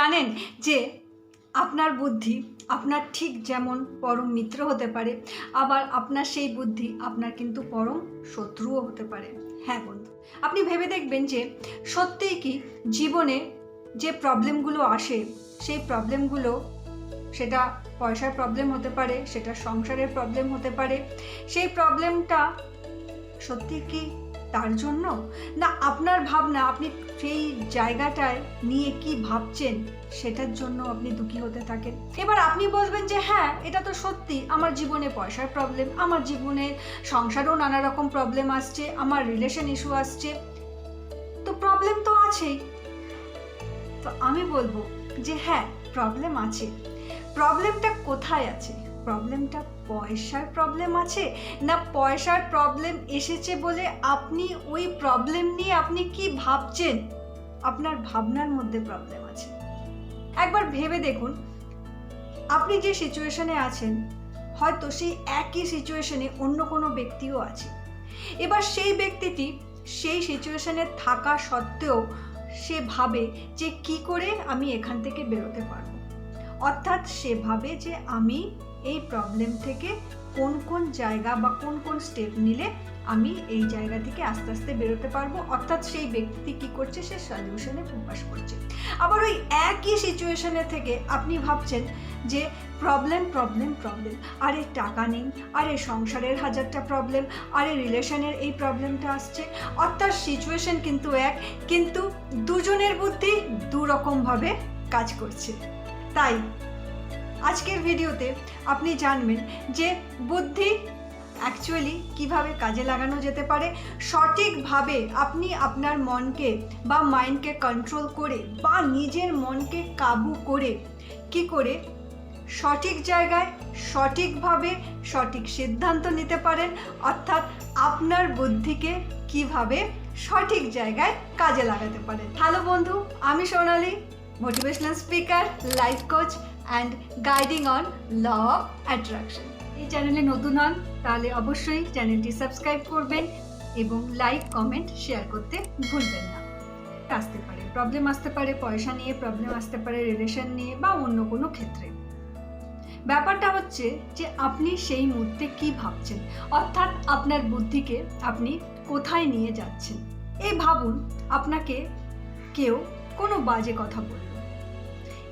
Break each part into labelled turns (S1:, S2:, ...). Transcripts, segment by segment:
S1: জানেন যে আপনার বুদ্ধি আপনার ঠিক যেমন পরম মিত্র হতে পারে, আবার আপনার সেই বুদ্ধি আপনার কিন্তু পরম শত্রুও হতে পারে। হ্যাঁ বন্ধু, আপনি ভেবে দেখবেন যে সত্যিই কি জীবনে যে প্রবলেমগুলো আসে, সেই প্রবলেমগুলো সেটা পয়সার প্রবলেম হতে পারে, সেটা সংসারের প্রবলেম হতে পারে, সেই প্রবলেমটা সত্যি কি তার জন্য, না আপনার ভাবনা, আপনি সেই জায়গাটায় নিয়ে কি ভাবছেন সেটার জন্য আপনি দুঃখী হতে থাকেন। এবার আপনি বলবেন যে হ্যাঁ, এটা তো সত্যি, আমার জীবনে পয়সার প্রবলেম, আমার জীবনে সংসারেও নানা রকম প্রবলেম আসছে, আমার রিলেশন ইস্যু আসছে, তো প্রবলেম তো আছেই। তো আমি বলবো যে হ্যাঁ, প্রবলেম আছে। প্রবলেমটা কোথায় আছে? প্রবলেমটা পয়সার প্রবলেম আছে, না পয়সার প্রবলেম এসেছে বলে আপনি ওই প্রবলেম নিয়ে আপনি কি ভাবছেন, আপনার ভাবনার মধ্যে প্রবলেম আছে? একবার ভেবে দেখুন, আপনি যে সিচুয়েশনে আছেন, হয়তো সেই একই সিচুয়েশনে অন্য কোনো ব্যক্তিও আছে। এবার সেই ব্যক্তিটি সেই সিচুয়েশনে থাকা সত্ত্বেও সে ভাবে যে কি করে আমি এখান থেকে বেরোতে পারবো, অর্থাৎ সে ভাবে যে আমি এই প্রবলেম থেকে কোন কোন জায়গা বা কোন কোন স্টেপ নিলে আমি এই জায়গা থেকে আস্তে আস্তে বেরোতে পারবো, অর্থাৎ সেই ব্যক্তি কি করছে, সে সলিউশনে ফোকাস করছে। আবার ওই একই সিচুয়েশনে থেকে আপনি ভাবছেন যে প্রবলেম প্রবলেম প্রবলেম, আরে টাকা নেই, আরে সংসারের হাজারটা প্রবলেম, আরে রিলেশনের এই প্রবলেমটা আসছে, অর্থাৎ সিচুয়েশন কিন্তু এক, কিন্তু দুজনের বুদ্ধি দুরকমভাবে কাজ করছে। তাই আজকের ভিডিওতে আপনি জানবেন যে বুদ্ধি অ্যাকচুয়ালি কিভাবে কাজে লাগানো যেতে পারে, সঠিকভাবে আপনি আপনার মনকে বা মাইন্ডকে কন্ট্রোল করে বা নিজের মনকে কাবু করে কি করে সঠিক জায়গায় সঠিকভাবে সঠিক সিদ্ধান্ত নিতে পারেন, অর্থাৎ আপনার বুদ্ধিকে কিভাবে সঠিক জায়গায় কাজে লাগাতে পারেন। হ্যালো বন্ধু, আমি Sonali, motivational speaker, life coach and guiding on law of attraction. এই চ্যানেলে নতুন হন তাহলে অবশ্যই চ্যানেলটি সাবস্ক্রাইব করবেন এবং লাইক, কমেন্ট, শেয়ার করতে ভুলবেন না। আসতে পারে প্রবলেম, আসতে পারে পয়সা নিয়ে প্রবলেম, আসতে পারে রিলেশন নিয়ে বা অন্য কোনো ক্ষেত্রে। ব্যাপারটা হচ্ছে যে আপনি সেই মুহূর্তে কি ভাবছেন, অর্থাৎ আপনার বুদ্ধিকে আপনি কোথায় নিয়ে যাচ্ছেন। এই ভাবুন, আপনাকে কেউ কোনো বাজে কথা বলল,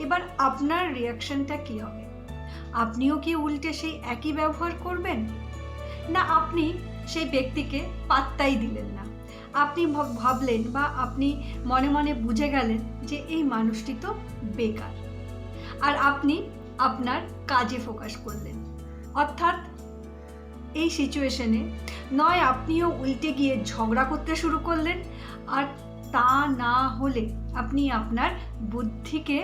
S1: এবার আপনার রিয়াকশনটা কি হবে? আপনিও কি উল্টে সেই একই ব্যবহার করবেন, না আপনি সেই ব্যক্তিকে পাত্তাই দিলেন না, আপনি ভাবলেন বা আপনি মনে মনে বুঝে গেলেন যে এই মানুষটি তো বেকার, আর আপনি আপনার কাজে ফোকাস করলেন। অর্থাৎ এই সিচুয়েশনে নয় আপনিও উল্টে গিয়ে ঝগড়া করতে শুরু করলেন, আর তা না হলে আপনি আপনার বুদ্ধিকে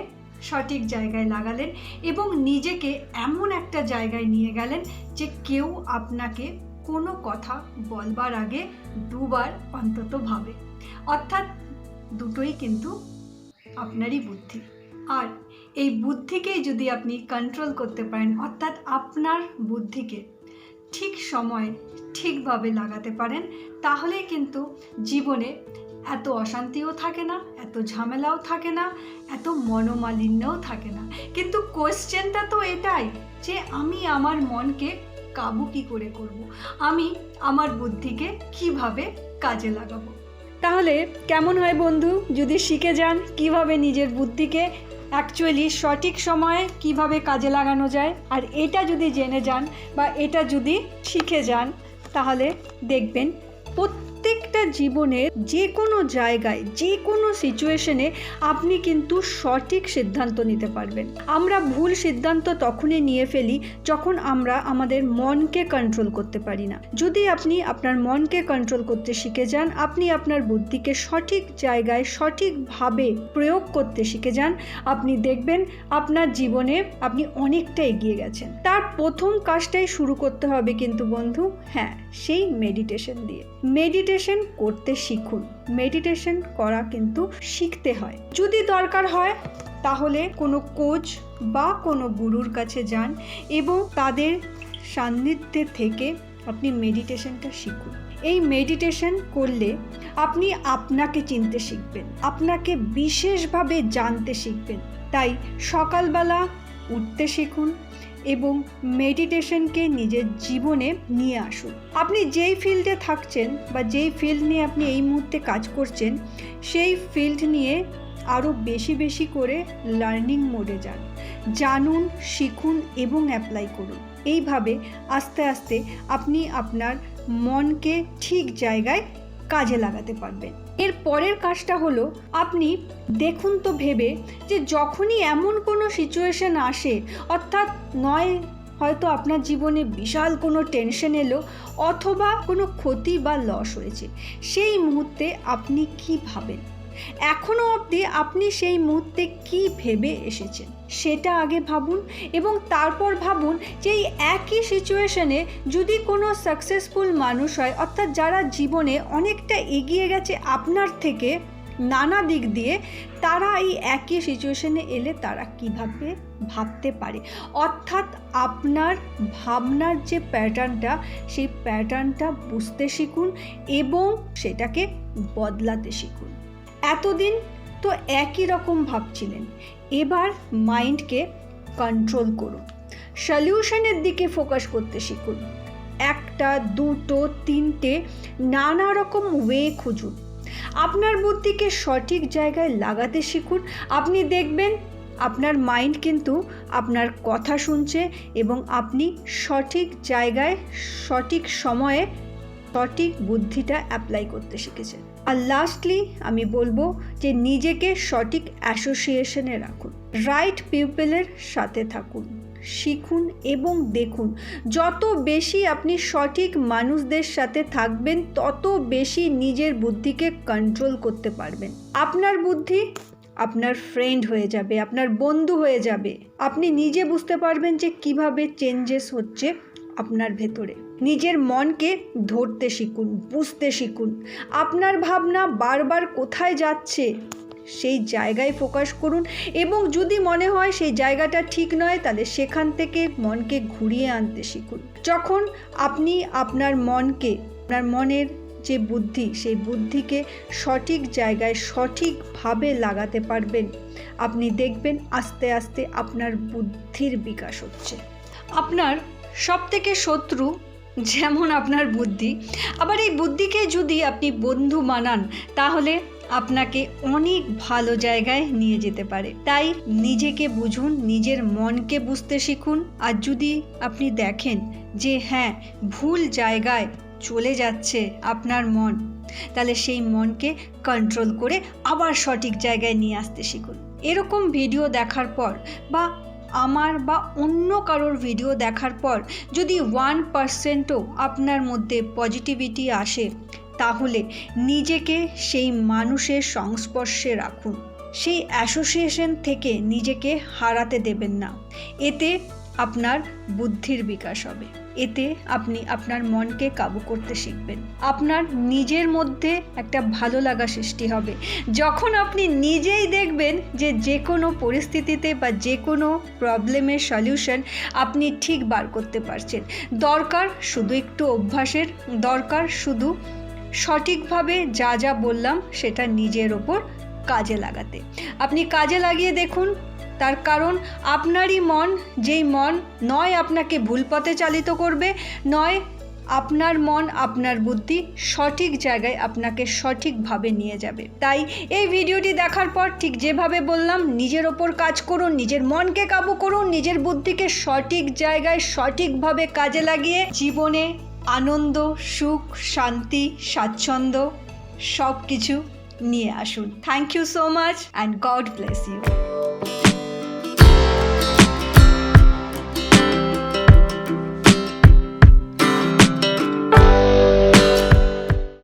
S1: সঠিক জায়গায় লাগালেন এবং নিজেকে এমন একটা জায়গায় নিয়ে গেলেন যে কেউ আপনাকে কোনো কথা বলবার আগে দুবার অন্তত ভাবে, অর্থাৎ দুটোই কিন্তু আপনারই বুদ্ধি। আর এই বুদ্ধিকেই যদি আপনি কন্ট্রোল করতে পারেন, অর্থাৎ আপনার বুদ্ধিকে ঠিক সময়ে ঠিকভাবে লাগাতে পারেন, তাহলে কিন্তু জীবনে এত অশান্তিও থাকে না, এত ঝামেলাও থাকে না, এত মনোমালিন্যও থাকে না। কিন্তু কোয়েশ্চেনটা তো এটাই যে আমি আমার মনকে কাবু কী করে করব, আমি আমার বুদ্ধিকে কিভাবে কাজে লাগাবো। তাহলে কেমন হয় বন্ধু যদি শিখে যান কিভাবে নিজের বুদ্ধিকে অ্যাকচুয়ালি সঠিক সময়ে কিভাবে কাজে লাগানো যায়, আর এটা যদি জেনে যান বা এটা যদি শিখে যান, তাহলে দেখবেন প্রত্যেকটা জীবনের যে কোনো জায়গায় যে কোনো সিচুয়েশনে আপনি কিন্তু সঠিক সিদ্ধান্ত নিতে পারবেন। আমরা ভুল সিদ্ধান্ত তখনই নিয়ে ফেলি যখন আমরা আমাদের মনকে কন্ট্রোল করতে পারি না। যদি আপনি আপনার মনকে কন্ট্রোল করতে শিখে যান, আপনি আপনার বুদ্ধিকে সঠিক জায়গায় সঠিকভাবে প্রয়োগ করতে শিখে যান, আপনি দেখবেন আপনার জীবনে আপনি অনেকটা এগিয়ে গেছেন। তার প্রথম কাজটাই শুরু করতে হবে কিন্তু বন্ধু, হ্যাঁ, সেই মেডিটেশন দিয়ে। মেডিটেশন করতে শিখুন, মেডিটেশন করা কিন্তু শিখতে হয়। যদি দরকার হয় তাহলে কোনো কোচ বা কোনো গুরুর কাছে যান এবং তাদের সান্নিধ্যে থেকে আপনি মেডিটেশনটা শিখুন। এই মেডিটেশন করলে আপনি আপনাকে চিনতে শিখবেন, আপনাকে বিশেষভাবে জানতে শিখবেন। তাই সকালবেলা উঠতে শিখুন এবং মেডিটেশনকে নিজের জীবনে নিয়ে আসুন। আপনি যেই ফিল্ডে থাকছেন বা যেই ফিল্ড নিয়ে আপনি এই মুহূর্তে কাজ করছেন, সেই ফিল্ড নিয়ে আরও বেশি বেশি করে লার্নিং মোডে যান, জানুন, শিখুন এবং অ্যাপ্লাই করুন। এইভাবে আস্তে আস্তে আপনি আপনার মনকে ঠিক জায়গায় কাজে লাগাতে পারবেন। এর পরের কাজটা হলো, আপনি দেখুন তো ভেবে যে যখনই এমন কোনো সিচুয়েশন আসে, অর্থাৎ নয় হয়তো আপনার জীবনে বিশাল কোনো টেনশন এলো অথবা কোনো ক্ষতি বা লস হয়েছে, সেই মুহূর্তে আপনি কি ভাবেন, এখনও অবধি আপনি সেই মুহূর্তে কি ভেবে এসেছেন সেটা আগে ভাবুন এবং তারপর ভাবুন যে এই একই সিচুয়েশনে যদি কোনো সাকসেসফুল মানুষ হয়, অর্থাৎ যারা জীবনে অনেকটা এগিয়ে গেছে আপনার থেকে নানা দিক দিয়ে, তারা এই একই সিচুয়েশনে এলে তারা কীভাবে ভাবতে পারে। অর্থাৎ আপনার ভাবনার যে প্যাটার্নটা, সেই প্যাটার্নটা বুঝতে শিখুন এবং সেটাকে বদলাতে শিখুন। এতদিন তো একই রকম ভাবছিলেন, এবার মাইন্ডকে কন্ট্রোল করুন, সলিউশনের দিকে ফোকাস করতে শিখুন। একটা, দুটো, তিনটে নানা রকম ওয়ে খুঁজুন, আপনার বুদ্ধিকে সঠিক জায়গায় লাগাতে শিখুন। আপনি দেখবেন আপনার মাইন্ড কিন্তু আপনার কথা শুনছে এবং আপনি সঠিক জায়গায় সঠিক সময়ে সঠিক বুদ্ধিটা অ্যাপ্লাই করতে শিখেছেন। আর লাস্টলি আমি বলবো যে নিজেকে সঠিক অ্যাসোসিয়েশনে রাখুন, রাইট পিপলের সাথে থাকুন, শিখুন এবং দেখুন। যত বেশি আপনি সঠিক মানুষদের সাথে থাকবেন, তত বেশি নিজের বুদ্ধিকে কন্ট্রোল করতে পারবেন। আপনার বুদ্ধি আপনার ফ্রেন্ড হয়ে যাবে, আপনার বন্ধু হয়ে যাবে। আপনি নিজে বুঝতে পারবেন যে কিভাবে চেঞ্জেস হচ্ছে আপনার ভেতরে। নিজের মনকে ধরতে শিখুন, বুঝতে শিখুন। আপনার ভাবনা বারবার কোথায় যাচ্ছে সেই জায়গায় ফোকাস করুন এবং যদি মনে হয় সেই জায়গাটা ঠিক নয়, তাহলে সেখান থেকে মনকে ঘুরিয়ে আনতে শিখুন। যখন আপনি আপনার মনকে, আপনার মনের যে বুদ্ধি, সেই বুদ্ধিকে সঠিক জায়গায় সঠিকভাবে লাগাতে পারবেন, আপনি দেখবেন আস্তে আস্তে আপনার বুদ্ধির বিকাশ হচ্ছে। আপনার সবথেকে শত্রু যেমন আপনার বুদ্ধি, আবার এই বুদ্ধিকে যদি আপনি বন্ধু বানান, তাহলে আপনাকে অনেক ভালো জায়গায় নিয়ে যেতে পারে। তাই নিজেকে বুঝুন, নিজের মনকে বুঝতে শিখুন। আর যদি আপনি দেখেন যে হ্যাঁ, ভুল জায়গায় চলে যাচ্ছে আপনার মন, তাহলে সেই মনকে কন্ট্রোল করে আবার সঠিক জায়গায় নিয়ে আসতে শিখুন। এরকম ভিডিও দেখার পর বা আমার বা অন্য কারোর ভিডিও দেখার পর যদি 1%ও আপনার মধ্যে পজিটিভিটি আসে, তাহলে নিজেকে সেই মানুষের সংস্পর্শে রাখুন, সেই অ্যাসোসিয়েশন থেকে নিজেকে হারাতে দেবেন না। এতে আপনার বুদ্ধির বিকাশ হবে, এতে আপনি আপনার মনকে কাবু করতে শিখবেন, আপনার নিজের মধ্যে একটা ভালো লাগা সৃষ্টি হবে। যখন আপনি নিজেই দেখবেন যে যে কোনো পরিস্থিতিতে বা যে কোনো প্রবলেমের সলিউশন আপনি ঠিক বার করতে পারছেন। দরকার শুধু একটু অভ্যাসের, দরকার শুধু সঠিকভাবে যা যা বললাম সেটা নিজের ওপর কাজে লাগাতে। আপনি কাজে লাগিয়ে দেখুন, তার কারণ আপনারই মন, যেই মন নয় আপনাকে ভুল পথে চালিত করবে, নয় আপনার মন, আপনার বুদ্ধি সঠিক জায়গায় আপনাকে সঠিকভাবে নিয়ে যাবে। তাই এই ভিডিওটি দেখার পর ঠিক যেভাবে বললাম, নিজের ওপর কাজ করুন, নিজের মনকে কাবু করুন, নিজের বুদ্ধিকে সঠিক জায়গায় সঠিকভাবে কাজে লাগিয়ে জীবনে আনন্দ, সুখ, শান্তি, স্বাচ্ছন্দ্য সব কিছু নিয়ে আসুন। Thank you so much and God bless you.